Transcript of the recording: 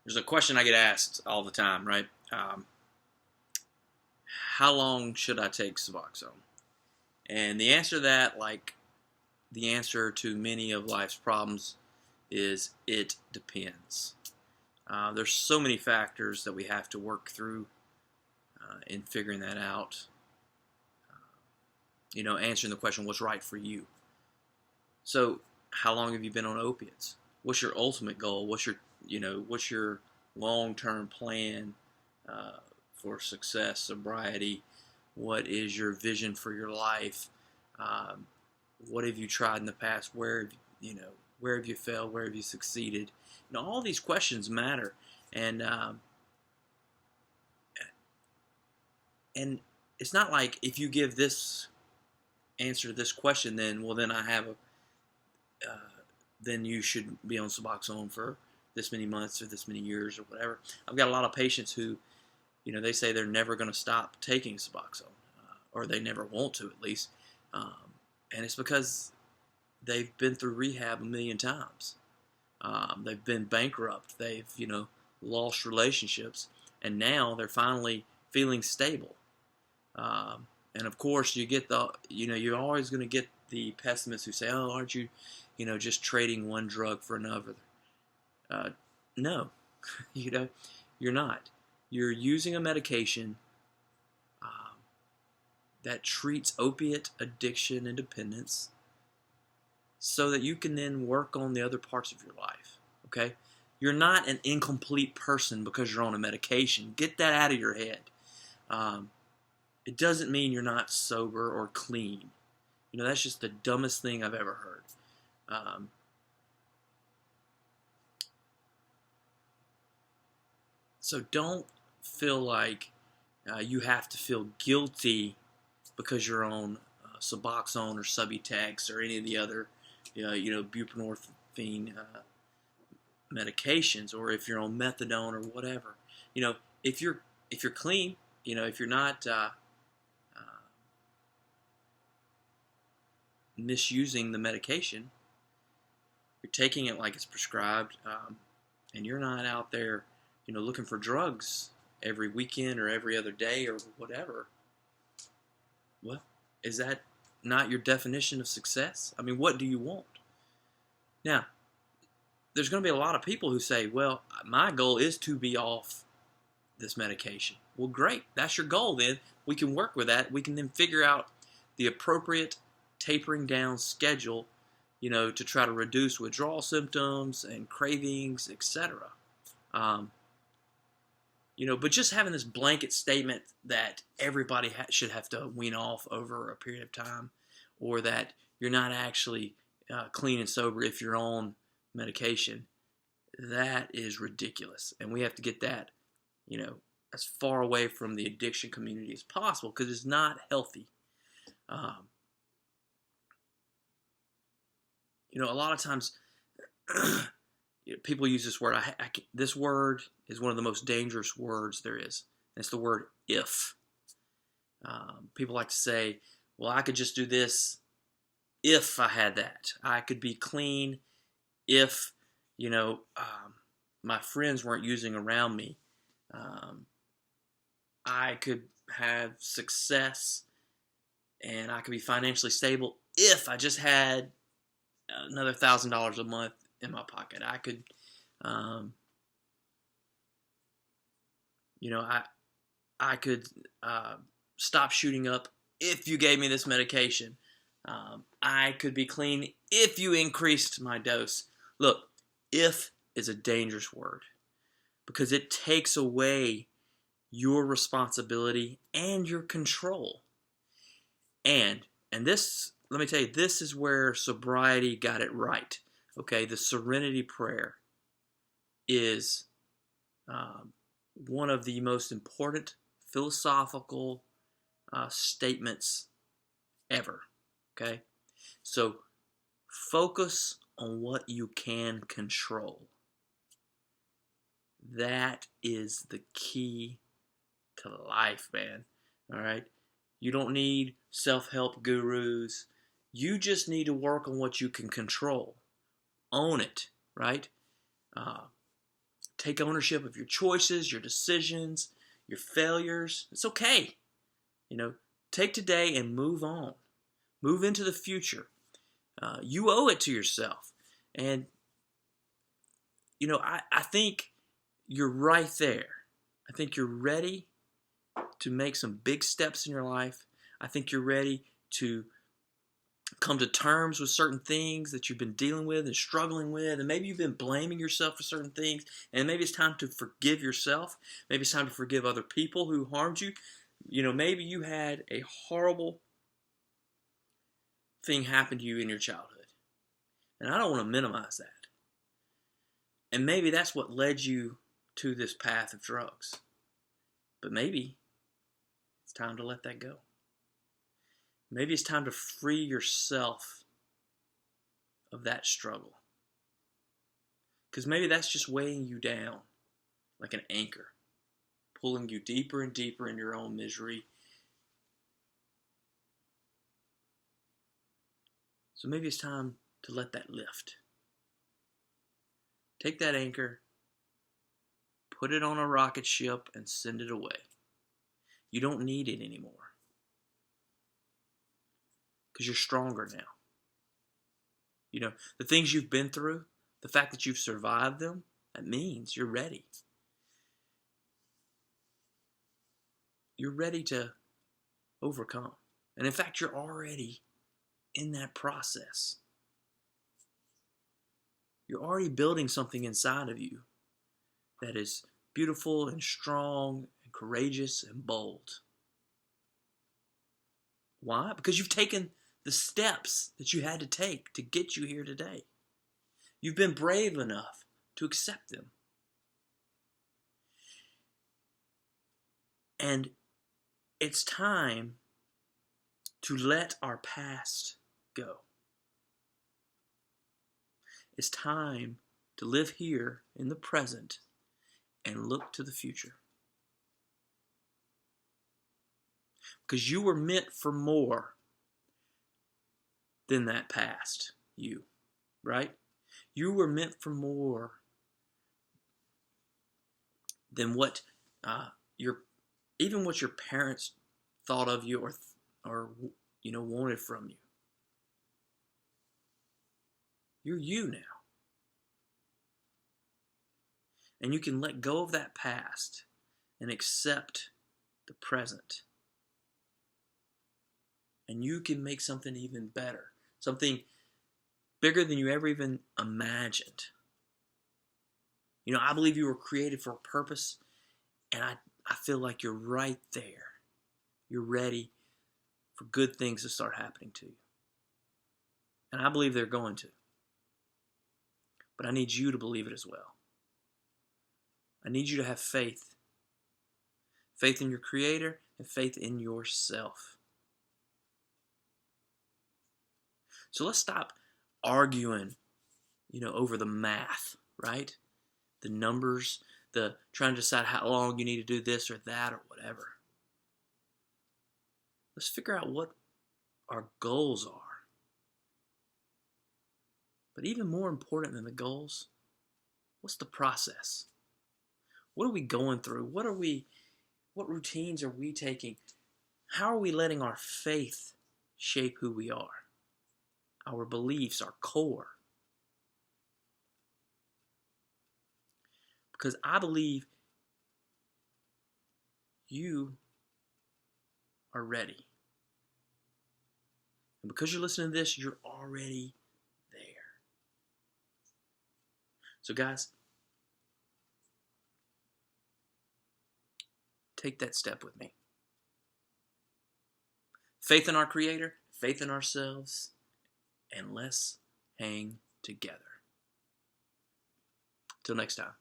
There's a question I get asked all the time, right? How long should I take Suboxone? And the answer to that, like the answer to many of life's problems, is it depends. There's so many factors that we have to work through in figuring that out. Answering the question, what's right for you? So, how long have you been on opiates? What's your ultimate goal? What's your long-term plan for success, sobriety? What is your vision for your life? What have you tried in the past? Where have you failed? Where have you succeeded? All these questions matter, and and it's not like if you give this answer to this question, then I have then you should be on Suboxone for this many months or this many years or whatever. I've got a lot of patients who, they say they're never going to stop taking Suboxone, or they never want to at least, and it's because they've been through rehab a million times. They've been bankrupt. They've, lost relationships, and now they're finally feeling stable. And of course, you're always going to get the pessimists who say, "Oh, aren't you, just trading one drug for another?" No, you're not. You're using a medication that treats opiate addiction and dependence, so that you can then work on the other parts of your life. Okay, you're not an incomplete person because you're on a medication. Get that out of your head. It doesn't mean you're not sober or clean. That's just the dumbest thing I've ever heard. So don't feel like you have to feel guilty because you're on Suboxone or Subutex or any of the other, buprenorphine medications, or if you're on methadone or whatever. If you're clean, if you're not misusing the medication, you're taking it like it's prescribed, and you're not out there, looking for drugs every weekend or every other day or whatever. Well, is that not your definition of success? I mean, what do you want? Now, there's going to be a lot of people who say, well, my goal is to be off this medication. Well, great. That's your goal then. We can work with that. We can then figure out the appropriate tapering down schedule, to try to reduce withdrawal symptoms and cravings, etc. But just having this blanket statement that everybody should have to wean off over a period of time, or that you're not actually clean and sober if you're on medication, that is ridiculous. And we have to get that, as far away from the addiction community as possible, because it's not healthy. A lot of times people use this word. This word is one of the most dangerous words there is. And it's the word if. People like to say, well, I could just do this if I had that. I could be clean if, my friends weren't using around me. I could have success and I could be financially stable if I just had another $1,000 a month in my pocket. I could, I could stop shooting up if you gave me this medication. I could be clean if you increased my dose. Look, if is a dangerous word because it takes away your responsibility and your control. And this, let me tell you, this is where sobriety got it right. Okay, the Serenity Prayer is one of the most important philosophical statements ever. Okay, so focus on what you can control. That is the key to life, man. All right, you don't need self-help gurus. You just need to work on what you can control. Own it, right? Take ownership of your choices, your decisions, your failures. It's okay. Take today and move on. Move into the future. You owe it to yourself. And, I think you're right there. I think you're ready to make some big steps in your life. I think you're ready to come to terms with certain things that you've been dealing with and struggling with, and maybe you've been blaming yourself for certain things, and maybe it's time to forgive yourself. Maybe it's time to forgive other people who harmed you. Maybe you had a horrible thing happen to you in your childhood, and I don't want to minimize that. And maybe that's what led you to this path of drugs. But maybe it's time to let that go. Maybe it's time to free yourself of that struggle. Because maybe that's just weighing you down like an anchor, pulling you deeper and deeper in your own misery. So maybe it's time to let that lift. Take that anchor, put it on a rocket ship, and send it away. You don't need it anymore. Because you're stronger now. The things you've been through, the fact that you've survived them, that means you're ready. You're ready to overcome. And in fact, you're already in that process. You're already building something inside of you that is beautiful and strong and courageous and bold. Why? Because you've taken the steps that you had to take to get you here today. You've been brave enough to accept them. And it's time to let our past go. It's time to live here in the present and look to the future. Because you were meant for more than that past you, right? You were meant for more than what even what your parents thought of you or wanted from you. You're you now. And you can let go of that past and accept the present. And you can make something even better. Something bigger than you ever even imagined. I believe you were created for a purpose. And I feel like you're right there. You're ready for good things to start happening to you. And I believe they're going to. But I need you to believe it as well. I need you to have faith. Faith in your Creator and faith in yourself. So let's stop arguing, over the math, right? The numbers, the trying to decide how long you need to do this or that or whatever. Let's figure out what our goals are. But even more important than the goals, what's the process? What are we going through? What routines are we taking? How are we letting our faith shape who we are? Our beliefs, our core. Because I believe you are ready. And because you're listening to this, you're already there. So guys, take that step with me. Faith in our Creator, faith in ourselves, and let's hang together. Till next time.